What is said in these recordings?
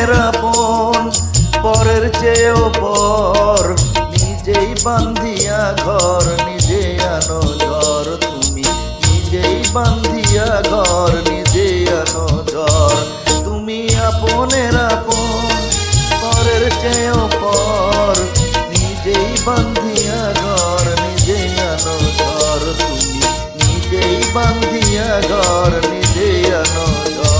আপনের আপন, পরের চেয়েও পর, নিজেই বান্ধিয়া ঘর, নিজে আনো ঝড়। তুমি নিজেই বান্ধিয়া ঘর, নিজে আনো ঝড়। তুমি আপনের আপন, পরের চেয়েও পর, নিজেই বান্ধিয়া ঘর, নিজে আনো ঝড়। তুমি নিজেই বান্ধিয়া ঘর, নিজে আনো ঝড়।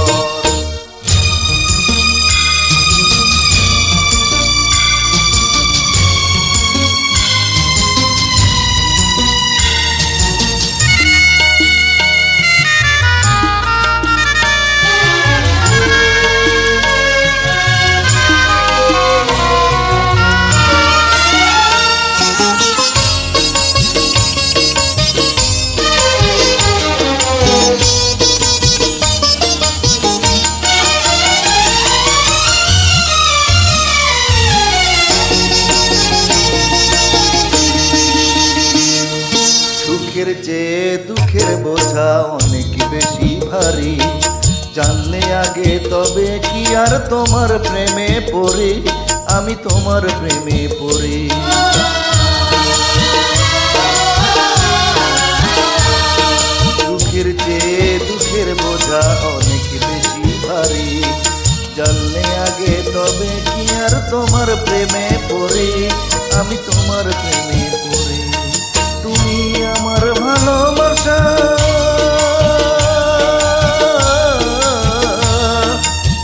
সুখের চেয়ে দুঃখের বোঝা অনেক বেশি ভারী, জানলে আগে তবে কি আর তোমার প্রেমে পড়ি, আমি তোমার প্রেমে পড়ি। সুখের চেয়ে দুঃখের বোঝা অনেক বেশি ভারী, জানলে আগে তবে কি আর তোমার প্রেমে পড়ি, আমি তোমার প্রেমে পড়ি। তুমি আমার ভালোবাসা,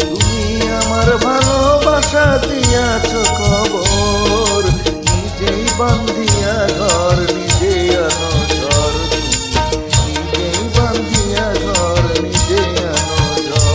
তুমি আমার ভালোবাসা দিয়াছ খবর, নিজেই বান্ধিয়া ঘর, নিজে আনো ঝড়। তুমি নিজেই বান্ধিয়া ঘর, নিজে আনো ঝড়।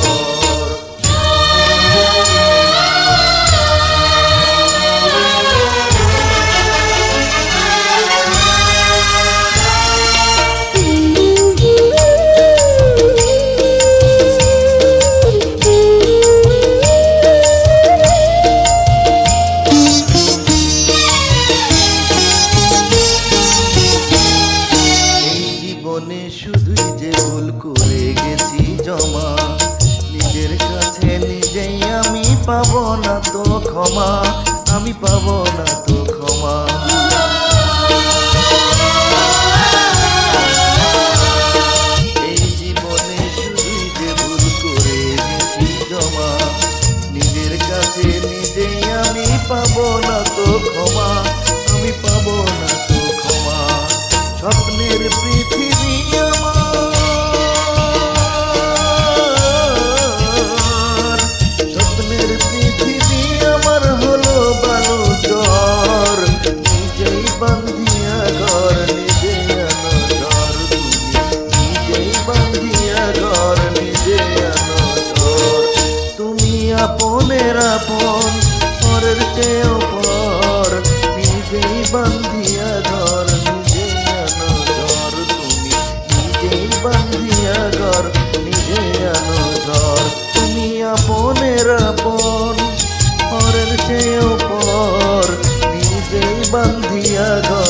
শুধুই যে ভুল করে গেছি জমা, নিজের কাছে নিজেই আমি পাবো না তো ক্ষমা, আমি পাবো না তো ক্ষমা। এই জীবনে শুধুই যে ভুল করে গেছি জমা, নিজের কাছে নিজেই আমি পাবো না তো ক্ষমা, আমি পাবো না তো ক্ষমা। স্বপ্নের পৃথিবী আমার, স্বপ্নের পৃথিবী আমার হলো বালু চর, নিজেই বান্ধিয়া ঘর, নিজে আনো ঝড়। তুমি নিজেই বান্ধিয়া ঘর, নিজে আনো ঝড়। তুমি আপনের আপন, পরের চেয়েও পর, নিজেই বান্ধিয়া ঘর, নিজে আনো ঝড়। তুমি নিজেই বান্ধিয়া ঘর, নিজে আনো ঝড়। তুমি আপনের আপন, পরের চেয়েও পর, নিজেই বান্ধিয়া ঘর।